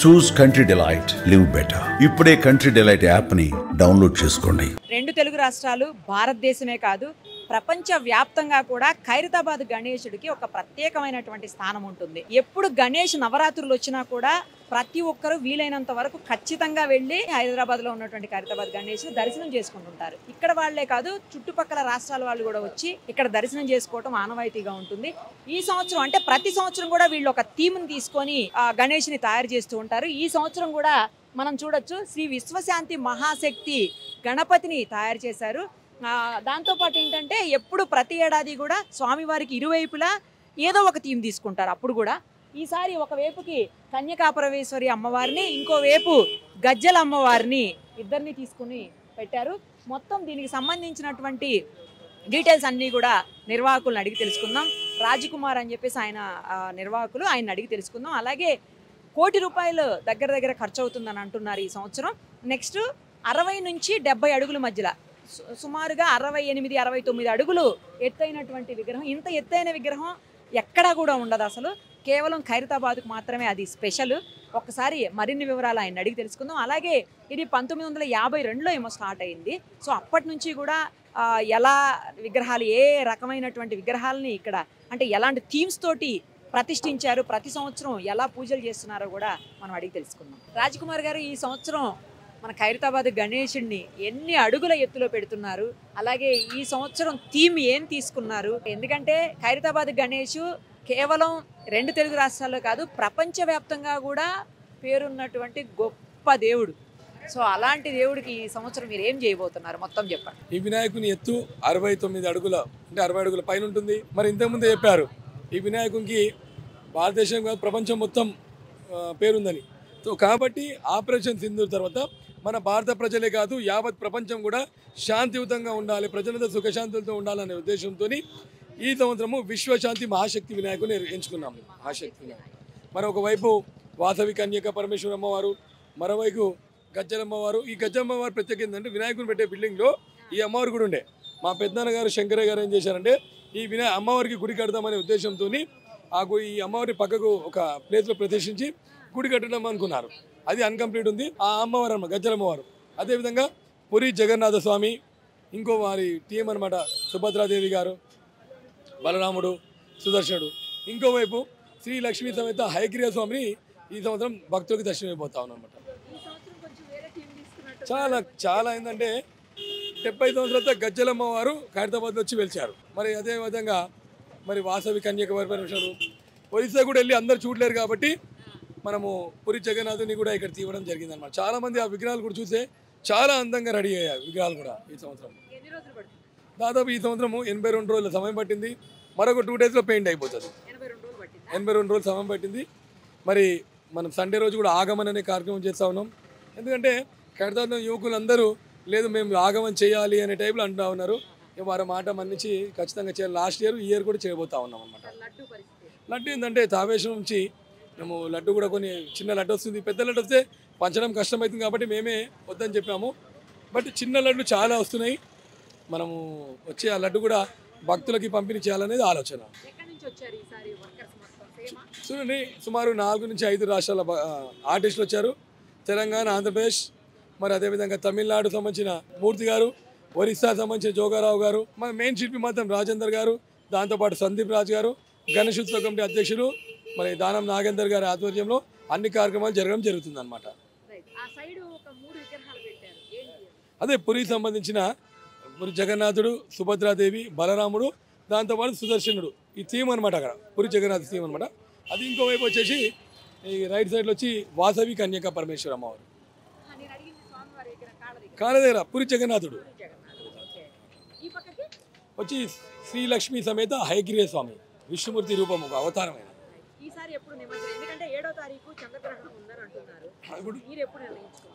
చూస్ country delight, live better. ఇప్పుడే country delight app ని download చేసుకోండి. రెండు తెలుగు రాష్ట్రాలు, భారతదేశమే కాదు ప్రపంచ వ్యాప్తంగా కూడా ఖైరతాబాద్ గణేశుడికి ఒక ప్రత్యేకమైనటువంటి స్థానం ఉంటుంది. ఎప్పుడు గణేష్ నవరాత్రులు వచ్చినా కూడా ప్రతి ఒక్కరూ వీలైనంత వరకు ఖచ్చితంగా వెళ్ళి హైదరాబాద్లో ఉన్నటువంటి ఖైరతాబాద్ గణేష్ దర్శనం చేసుకుంటుంటారు. ఇక్కడ వాళ్లే కాదు, చుట్టుపక్కల రాష్ట్రాల వాళ్ళు కూడా వచ్చి ఇక్కడ దర్శనం చేసుకోవటం ఆనవాయితీగా ఉంటుంది. ఈ సంవత్సరం అంటే ప్రతి సంవత్సరం కూడా వీళ్ళు ఒక థీమ్ని తీసుకొని గణేష్ని తయారు చేస్తూ ఉంటారు. ఈ సంవత్సరం కూడా మనం చూడొచ్చు, శ్రీ విశ్వశాంతి మహాశక్తి గణపతిని తయారు చేశారు. దాంతోపాటు ఏంటంటే ఎప్పుడు ప్రతి ఏడాది కూడా స్వామివారికి ఇరువైపులా ఏదో ఒక థీమ్ తీసుకుంటారు. అప్పుడు కూడా ఈసారి ఒకవైపుకి కన్యకాపరమేశ్వరి అమ్మవారిని, ఇంకోవైపు గజ్జల అమ్మవారిని ఇద్దరిని తీసుకుని పెట్టారు. మొత్తం దీనికి సంబంధించినటువంటి డీటెయిల్స్ అన్నీ కూడా నిర్వాహకులను అడిగి తెలుసుకుందాం. రాజకుమార్ అని చెప్పేసి ఆయన నిర్వాహకులు, ఆయన అడిగి తెలుసుకుందాం. అలాగే ₹1,00,00,000 దగ్గర ఖర్చు అవుతుందని అంటున్నారు ఈ సంవత్సరం. నెక్స్ట్ 60 నుంచి 70 అడుగుల మధ్యలో సుమారుగా 68, 69 అడుగులు ఎత్తైనటువంటి విగ్రహం. ఇంత ఎత్తైన విగ్రహం ఎక్కడా కూడా ఉండదు అసలు, కేవలం ఖైరతాబాద్కు మాత్రమే అది స్పెషల్. ఒక్కసారి మరిన్ని వివరాలు ఆయన అడిగి తెలుసుకుందాం. అలాగే ఇది 1952లో ఏమో స్టార్ట్ అయింది. సో అప్పటి నుంచి కూడా ఎలా విగ్రహాలు, ఏ రకమైనటువంటి విగ్రహాలని ఇక్కడ అంటే ఎలాంటి థీమ్స్ తోటి ప్రతిష్ఠించారు, ప్రతి సంవత్సరం ఎలా పూజలు చేస్తున్నారో కూడా మనం అడిగి తెలుసుకుందాం. రాజకుమార్ గారు, ఈ సంవత్సరం మన ఖైరతాబాద్ గణేశుడిని ఎన్ని అడుగుల ఎత్తులో పెడుతున్నారు, అలాగే ఈ సంవత్సరం థీమ్ ఏం తీసుకున్నారు? ఎందుకంటే ఖైరతాబాద్ గణేష్ కేవలం రెండు తెలుగు రాష్ట్రాల్లో కాదు, ప్రపంచవ్యాప్తంగా కూడా పేరున్నటువంటి గొప్ప దేవుడు. సో అలాంటి దేవుడికి ఈ సంవత్సరం మీరు ఏం చేయబోతున్నారు మొత్తం చెప్పండి. ఈ వినాయకుని ఎత్తు 69 అడుగుల అంటే 60 అడుగుల పైన ఉంటుంది. మరి ఇంతకుముందే చెప్పారు, ఈ వినాయకునికి భారతదేశం కాదు ప్రపంచం మొత్తం పేరుందని. సో కాబట్టి ఆపరేషన్ సింధూర్ తర్వాత మన భారత ప్రజలే కాదు యావత్ ప్రపంచం కూడా శాంతియుతంగా ఉండాలి, ప్రజలతో సుఖశాంతులతో ఉండాలనే ఉద్దేశంతో ఈ సంవత్సరము విశ్వశాంతి మహాశక్తి వినాయకుని ఎంచుకున్నాము. మహాశక్తి వినాయకుడు మరొకవైపు వాసవి కన్యక పరమేశ్వర అమ్మవారు, మరోవైపు గజ్జలమ్మవారు. ఈ గజ్జలమ్మవారు ప్రత్యేక ఏంటంటే వినాయకుని పెట్టే బిల్డింగ్లో ఈ అమ్మవారు కూడా ఉండే. మా పెద్దనాన్న గారు శంకరయ్య గారు ఏం చేశారంటే ఈ అమ్మవారికి గుడి కడదామనే ఉద్దేశంతో ఈ అమ్మవారి పక్కకు ఒక ప్లేస్లో ప్రతిష్ఠించి గుడి కట్టడం అనుకున్నారు. అది అన్కంప్లీట్ ఉంది. ఆ అమ్మవారు అమ్మ గజ్జలమ్మవారు. అదేవిధంగా పురి జగన్నాథ స్వామి, ఇంకో వారి టీం అనమాట, సుభద్రాదేవి గారు, బలరాముడు, సుదర్శనుడు. ఇంకోవైపు శ్రీ లక్ష్మీ సమేత హయగ్రీవ స్వామిని ఈ సంవత్సరం భక్తులకు దర్శనమైపోతా ఉన్నామన్నమాట. చాలా ఏంటంటే 70 సంవత్సరాల గజ్జలమ్మవారు ఖైరతాబాద్లో వచ్చి వెలిచారు. మరి అదేవిధంగా మరి వాసవి కన్యక పరమేశ్వరుడు ఒరిస్సా కూడా వెళ్ళి అందరు చూడలేరు కాబట్టి మనము పురి జగన్నాథుని కూడా ఇక్కడ తీయడం జరిగింది అనమాట. చాలామంది ఆ విగ్రహాలు కూడా చూస్తే చాలా అందంగా రెడీ అయ్యాయి విగ్రహాలు కూడా. ఈ సంవత్సరం దాదాపు ఈ సంవత్సరం 82 రోజుల సమయం పట్టింది. మరొక 2 డేస్లో పెయింట్ అయిపోతుంది. 82 రోజులు సమయం పట్టింది. మరి మనం సండే రోజు కూడా ఆగమన్ అనే కార్యక్రమం చేస్తూ ఉన్నాం. ఎందుకంటే ఖైరతాబాద్లో యువకులందరూ లేదు మేము ఆగమన్ చేయాలి అనే టైప్లో అంటూ ఉన్నారు. వారి మాట మన్నించి ఖచ్చితంగా చేయాలి. లాస్ట్ ఇయర్, ఈ ఇయర్ కూడా చేయబోతా ఉన్నాం అనమాట. లడ్డు ఏంటంటే తావేశ్వరం నుంచి మేము లడ్డు కూడా కొన్ని చిన్న లడ్డు వస్తుంది, పెద్ద లడ్డు వస్తే పంచడం కష్టమవుతుంది కాబట్టి మేమే వద్దని చెప్పాము. బట్ చిన్న లడ్డు చాలా వస్తున్నాయి. మనము వచ్చే ఆ లడ్డు కూడా భక్తులకి పంపిణీ చేయాలనేది ఆలోచన. చూడండి, సుమారు 4 నుంచి 5 రాష్ట్రాల ఆర్టిస్టులు వచ్చారు. తెలంగాణ, ఆంధ్రప్రదేశ్, మరి అదేవిధంగా తమిళనాడు సంబంధించిన మూర్తి గారు, ఒరిస్సా సంబంధించిన జోగారావు గారు, మన మెయిన్ శిల్పి మాత్రం రాజేందర్ గారు, దాంతోపాటు సందీప్ రాజ్ గారు, గణేశోత్సవ కమిటీ అధ్యక్షులు మరి దానం నాగేందర్ గారి ఆధ్వర్యంలో అన్ని కార్యక్రమాలు జరగడం జరుగుతుంది అనమాట. అదే పురికి సంబంధించిన పురి జగన్నాథుడు, సుభద్రాదేవి, బలరాముడు, దాంతోపాటు సుదర్శనుడు, ఈ థీమ్ అనమాట. అక్కడ పురి జగన్నాథ్ థీమ్ అనమాట. అది ఇంకోవైపు వచ్చేసి ఈ రైట్ సైడ్లో వచ్చి వాసవి కన్యక పరమేశ్వర అమ్మవారు, కాళ్ళ దగ్గర పురి జగన్నాథుడు వచ్చి శ్రీ లక్ష్మీ సమేత హయగ్రీవ స్వామి, విష్ణుమూర్తి రూపం, ఒక అవతారమైన.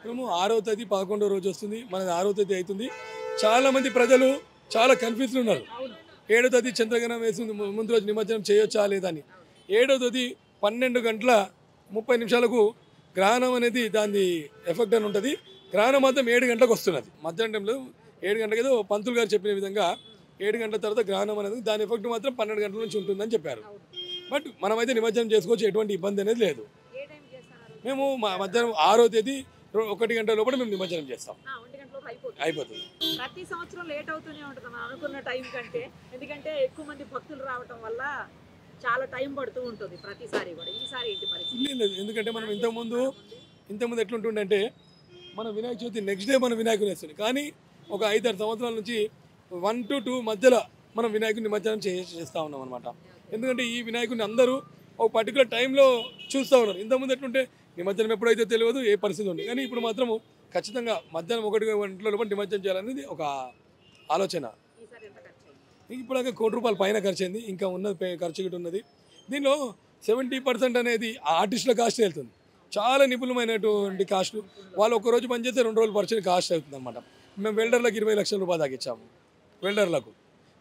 మేము 6వ తేదీ 11వ రోజు వస్తుంది, మనది 6వ తేదీ అవుతుంది. చాలా మంది ప్రజలు చాలా కన్ఫ్యూజ్లు ఉన్నారు. 7వ తేదీ చంద్రగ్రహణం వేసింది, ముందు రోజు నిమజ్జనం చేయొచ్చా లేదని. 7వ తేదీ 12:30 గ్రహణం అనేది దాని ఎఫెక్ట్ అని ఉంటుంది. గ్రహణం మాత్రం 7 గంటలకు వస్తున్నది. మధ్యాహ్నం టైంలో 7 గంటలకు ఏదో పంతులు గారు చెప్పిన విధంగా 7 గంటల తర్వాత గ్రహణం అనేది దాని ఎఫెక్ట్ మాత్రం 12 గంటల నుంచి ఉంటుందని చెప్పారు. బట్ మనమైతే నిమజ్జనం చేసుకోవచ్చు, ఎటువంటి ఇబ్బంది అనేది లేదు. మేము మధ్యాహ్నం 6వ తేదీ 1 గంట లోపల మేము నిమజ్జనం చేస్తాం. 1 గంట లోపు అయిపోతుంది. ప్రతి సంవత్సరం లేట్ అవుతూనే ఉంటుంది మనం అనుకున్న టైం కంటే, ఎందుకంటే ఎక్కువ మంది భక్తులు రావటం వల్ల చాలా టైం పడుతూ ఉంటుంది ప్రతిసారి కూడా. ఈసారి ఏంటి పరిస్థితి? లేదు, ఎందుకంటే మనం ఇంతకుముందు ఎట్లుంటుండే, మన వినాయక చవితి నెక్స్ట్ డే మనం వినాయకుని వేస్తుంది. కానీ ఒక 5-6 సంవత్సరాల నుంచి 1 to 2 మధ్యలో మనం వినాయకుని నిమజ్జనం చేస్తూ ఉన్నాం అనమాట. ఎందుకంటే ఈ వినాయకుడిని అందరూ ఒక పర్టికులర్ టైంలో చూస్తూ ఉన్నారు. ఇంతకుముందు ఎట్లుంటే నిమజ్జనం ఎప్పుడైతే తెలియదు, ఏ పరిస్థితి ఉంది. కానీ ఇప్పుడు మాత్రము ఖచ్చితంగా మధ్యాహ్నం 1 గంటల లోపల నిమజ్జనం చేయాలనేది ఒక ఆలోచన. ఇప్పుడు దాకా ₹1 పైన ఖర్చు అయింది. ఇంకా ఉన్నది ఖర్చు గిట్ట ఉన్నది. దీనిలో 70% అనేది ఆర్టిస్టుల కాస్ట్ వెళ్తుంది. చాలా నిపుణమైనటువంటి కాస్ట్. వాళ్ళు ఒక్కరోజు పనిచేస్తే 2 రోజులు పరిచయం కాస్ట్ అవుతుంది అనమాట. మేము వెల్డర్లకు 20 లక్షల రూపాయలు దాకా ఇచ్చాము వెల్డర్లకు.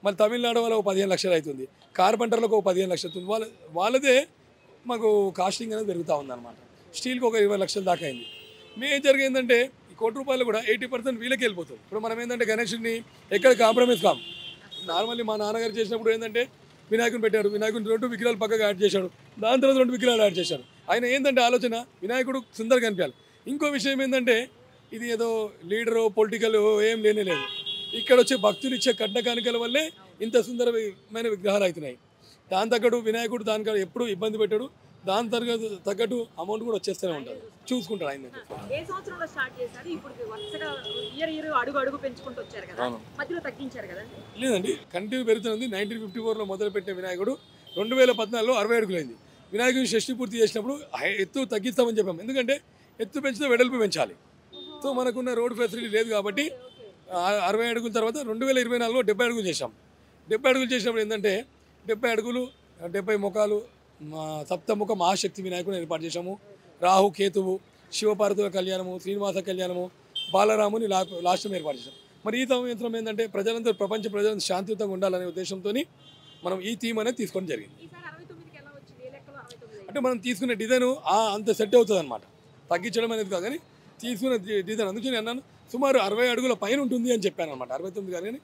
మళ్ళీ తమిళనాడు వాళ్ళకు 15 లక్షలు అవుతుంది. కార్పెంటర్లకు 15 లక్షలు అవుతుంది. వాళ్ళదే మాకు కాస్టింగ్ అనేది పెరుగుతూ ఉందన్నమాట. స్టీల్కి 20 లక్షల దాకా అయింది. మేము జరిగిందంటే ఈ ₹1 కూడా 80% వీళ్ళకి వెళ్ళిపోతుంది. ఇప్పుడు మనం ఏంటంటే గణేషుని ఎక్కడ కాంప్రమైజ్ కాము. నార్మల్లీ మా నాన్నగారు చేసినప్పుడు ఏంటంటే వినాయకుని పెట్టారు, వినాయకుని 2 విగ్రహాలు పక్కగా యాడ్ చేశాడు, దాని తర్వాత 2 విగ్రహాలు యాడ్ చేశాడు. ఆయన ఏంటంటే ఆలోచన వినాయకుడు సుందరంగా కనిపించాలి. ఇంకో విషయం ఏంటంటే ఇది ఏదో లీడరు పొలిటికల్ ఏం లేనే లేదు. ఇక్కడ వచ్చే భక్తులు ఇచ్చే కట్న కానుకల వల్లే ఇంత సుందరమైన విగ్రహాలు అవుతున్నాయి. దాని తగ్గట్టు వినాయకుడు దానికి ఎప్పుడు ఇబ్బంది పెట్టాడు. దాని తగ్గట్టు అమౌంట్ కూడా వచ్చేస్తూనే ఉంటుంది. చూసుకుంటాడు ఆయన. ఏ సంవత్సరంలో స్టార్ట్ చేశారు? ఇప్పుడు వరుసగా ఇయర్ అడుగు పెంచుకుంటూ వచ్చారు కదా, మధ్యలో తగ్గించారు కదా? లేదండి, కంటిన్యూ పెరుగుతుంది. 1954లో మొదలుపెట్టిన వినాయకుడు 2014లో 60 అడుగులైంది. వినాయకుడిని షష్ఠి పూర్తి చేసినప్పుడు ఎత్తు తగ్గిస్తామని చెప్పాము. ఎందుకంటే ఎత్తు పెంచితే వెడల్పు పెంచాలి. సో మనకున్న రోడ్ ఫెసిలిటీ లేదు కాబట్టి 60 అడుగుల తర్వాత 2024లో 70 అడుగులు చేశాం. 70 అడుగులు చేసినప్పుడు ఏంటంటే 70 అడుగులు 70 ముఖాలు సప్తముఖ మహాశక్తి వినాయకుని ఏర్పాటు చేశాము. రాహు కేతువు, శివపార్వతుల కళ్యాణము, శ్రీనివాస కళ్యాణము, బాలరాముని లాస్ట్యం ఏర్పాటు చేశాం. మరి ఈ సంవత్సరం ఏంటంటే ప్రజలందరూ ప్రపంచ ప్రజలందరూ శాంతియుతంగా ఉండాలనే ఉద్దేశంతో మనం ఈ థీమ్ అనేది తీసుకోవడం జరిగింది. అంటే మనం తీసుకునే డిజైన్ అంత సెట్ అవుతుంది అనమాట. తగ్గించడం అనేది కాదు, కానీ తీసుకునే డిజైన్. అందుకని అన్నాను సుమారు 60 అడుగుల పైన ఉంటుంది అని చెప్పాను అనమాట. 69 కాదు కానీ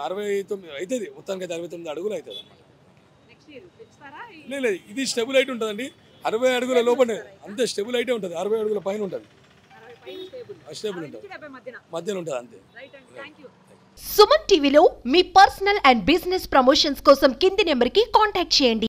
69 అవుతుంది. మొత్తానికి 69 అడుగులు అవుతుంది అనమాట. లేదు, ఇది స్టెబుల్ హైట్ ఉంటుందండి. 60 అడుగుల లోపల అంతే స్టెబుల్ హైటే ఉంటుంది. 60 అడుగుల పైన ఉంటుంది, స్టేబుల్ ఉంటుంది, మధ్యలో ఉంటుంది అంతే. సుమన్ టీవీలో మీ పర్సనల్ అండ్ బిజినెస్ ప్రమోషన్స్ కోసం కింది నెంబర్కి కాంటాక్ట్ చేయండి.